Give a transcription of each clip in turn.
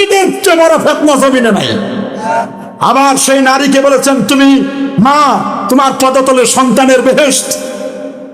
নারীদের চেয়ে বড় ফিতনা জমিনে নাই। আবার সেই নারীকে বলেছেন, তুমি মা, তোমার পদতলে সন্তানের বেহেশত।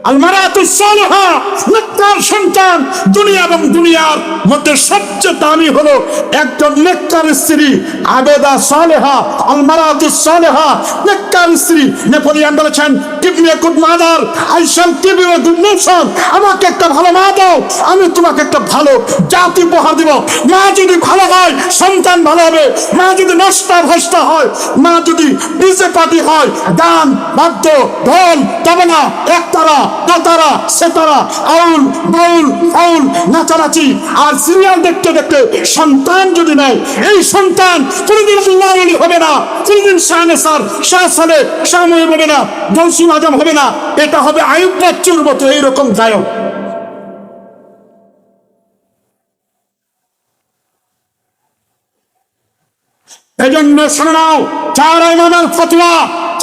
আল মারাতুস সালিহা, নেককার সন্তান। দুনিয়া এবং দুনিয়ার মধ্যে সবচেয়ে দামি হলো একজন নেককার স্ত্রী, আবেদা সালেহা। আল মারাতুস সালিহা, নেককার স্ত্রী। নেপোলিয়ন বলেছেন, give me a good mother, I shall give you a good nation. আমাকে একটা ভালো মা দাও, আমি তোমাকে একটা ভালো জাতি উপহার দিব। মা যদি ভালো হয়, সন্তান ভালো হবে। মা যদি নষ্টা ভ্রষ্টা হয়, মা যদি ডিজে পার্টি হয়, গান, বাদ্য, ঢোল, তবলা, একতারা, দোতারা, সেতারা, আউল, বাউল, ফাউল, নাচানাচি আর সিরিয়াল দেখতে দেখতে সন্তান যদি নেয়, এই সন্তান কোনদিন আল্লাহ ওলি হবে না, কোনদিন শাহনেসার, শাহ সালে, শাহ মহিব হবে না, গৌসুল আজম হবে না। এটা হবে আয়ুব বাচ্চুর মতো এইরকম গায়ক। এই জন্য শুনে নাও, চার ইমামের ফতোয়া,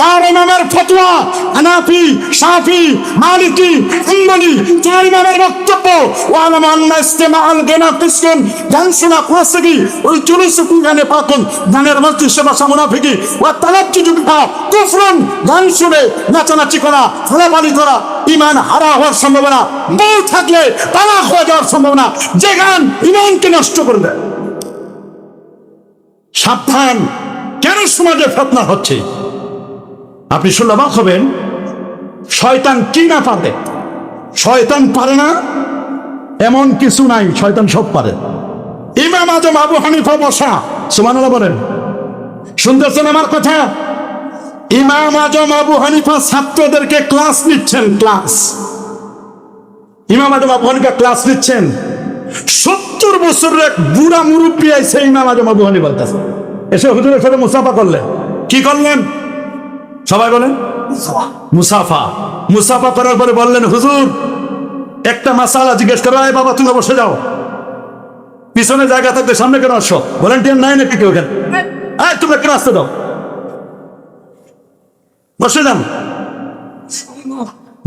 চার ইমামের ফতোয়া, হানাফি, শাফি, মালিকি, হাম্বলি, চার ইমামের বক্তব্য। ওয়ালাম আন্না ইস্তিমাআল গানা ফিসকুন, গান শোনা ফাসিকি, ওই জুলুস গানে পাকুন, গানের মধ্যে সেবা মুনাফিকি, ওয়া তালাজ্জুজু বিহা কুফরুন, গান শুনে নাচানাচি করা, ফলাফালি করা, ইমান হারা হওয়ার সম্ভাবনা। বউ থাকলে তালাক হয়ে যাওয়ার সম্ভাবনা। যে গান ইমানকে নষ্ট করবে। সাবধান, কেন সমাজে ফিতনা হচ্ছে? আপনি শুনলে অবাক হবেন, শয়তান কি না পারে? শয়তান পারে না এমন কিছু নাই, শয়তান সব পারে। ইমাম আজম আবু হানিফা বসা, সুবহানাল্লাহ বলেন, শুনতেছেন আমার কথা? ইমাম আজম আবু হানিফা ছাত্রদেরকে ক্লাস নিচ্ছেন, ক্লাস। ইমাম আজম আবু হানিফা ক্লাস নিচ্ছেন। 70 বছরের এক বুড়া মুরব্বী আইছে ইমাম আজম আবু হানিফার কাছে, এসে হুজুরের সাথে মুসাফা করলেন। কি করলেন? সবাই বলেন মুসাফা। মুসাফা করার পরে বললেন, হুজুর একটা মাসালা জিজ্ঞেস করো। এই বাবা, তুমি বসে যাও, পিছনে জায়গা থাকতে সামনে কেন আসছো? ভলান্টিয়ার নাই নাকি কেউ এখানে? এই তুমি কেন আসতে দাও, বসে যান।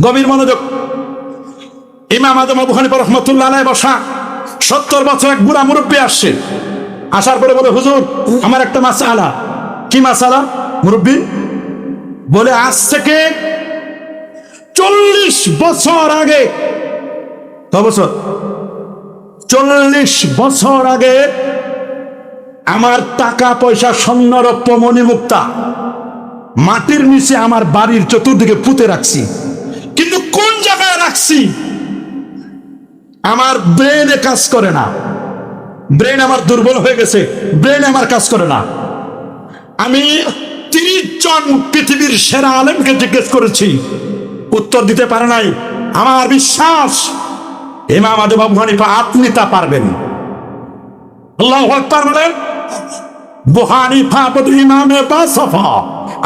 গভীর মনোযোগ। ইমাম আজম আবু হানিফা রাহমাতুল্লাহ আলাইহি বসা। 70 বছর এক বুড়া মুরব্বী আসছে। আসার পরে বলে, হুজুর আমার একটা মাসালা। কি মাসালা? মুরব্বী বলে, আজ থেকে 40 বছর আগে, কত বছর? 40 বছর আগে আমার টাকা পয়সা, স্বর্ণ রৌপ্য মণিমুক্তা মাটির নিচে আমার বাড়ির চতুর্দিকে পুঁতে রাখছি, কিন্তু কোন জায়গায় রাখছি আমার ব্রেনে কাজ করে না। ব্রেন আমার দুর্বল হয়ে গেছে, ব্রেন আমার কাজ করে না। আমি 30 জন পৃথিবীর সেরা আলেমকে জিজ্ঞেস করেছি, উত্তর দিতে পারে নাই। আমার বিশ্বাস ইমাম আজম আবু হানিফা আপনি তা পারবেন। আল্লাহু আকবার বলেন। আবু হানিফা বদ ইমামে বাসফা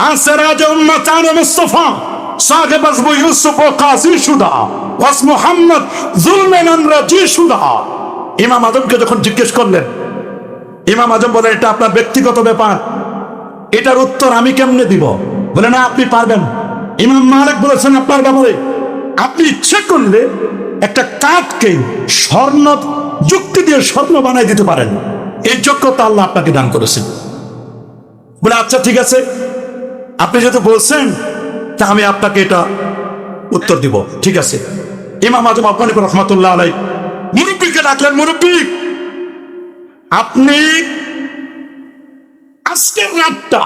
আসরাজ উম্মাতান মুস্তাফা সাহেব আবু ইউসুফ ও কাজী সুদা ওয়াস মুহাম্মদ যুলমান রাজি সুদা। ইমাম আজমকে যখন জিজ্ঞেস করলেন, ইমাম আজম বলেন, এটা আপনার ব্যক্তিগত ব্যাপার, এটার উত্তর আমি কেমনে দিব? বলে, না আপনি পারবেন। ইমাম মালিক বলেছেন, আপনার ব্যাপারে আপনি ইচ্ছে করলে একটা কাঠকে স্বর্ণ যুক্তি দিয়ে স্বর্ণ বানাই দিতে পারেন, এই যোগ্যতা আল্লাহ আপনাকে দান করেছেন। বলে, আচ্ছা ঠিক আছে, আপনি যেহেতু বলছেন তা আমি আপনাকে এটা উত্তর দিব, ঠিক আছে। ইমাম আজম আবু হানিফা রাহমাতুল্লাহ আলাইহি মুরব্বীকে ডাকলেন, মুরব্বী আপনি আজকের রাতটা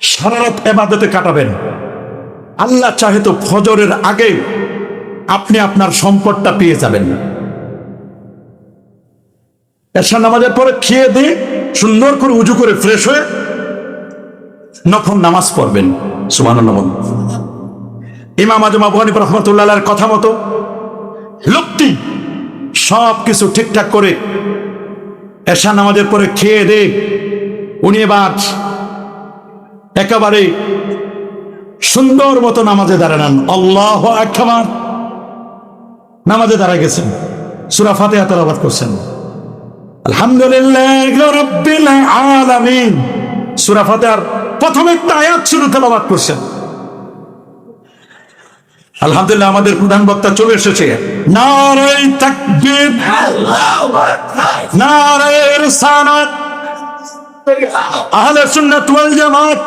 সারা রাত ইবাদতে কাটাবেন। আল্লাহ চাহে তো ফজরের আগে আপনি আপনার সম্পদটা পেয়ে যাবেন। এশার নামাজের পরে খেয়ে দিয়ে সুন্দর করে উজু করে ফ্রেশ হয়ে নফল নামাজ পড়বেন। সুবহানাল্লাহ। ইমাম আজম আবু হানিফা রাহমাতুল্লাহ আলাইহির কথা মতো লোকটি সব কিছু ঠিকঠাক করে এশা নামাজের পরে খেয়ে দিয়ে উনি এবার একেবারে সুন্দর মতো নামাজে দাঁড়ান। আল্লাহু আকবার। নামাজে দাঁড়ায় গেছেন, সূরা ফাতিহা তেলাওয়াত করছেন। আলহামদুলিল্লাহি রাব্বিল আলামিন, সূরা ফাতিহার প্রথম একটা আয়াত শুরু তেলাওয়াত করছেন। আলহামদুলিল্লাহ আমাদের প্রধান বক্তা চলে এসেছে। নারায়ে তাকবীর, নারায়ে রিসালাত, আহলে সুন্নাত ওয়াল জামাত।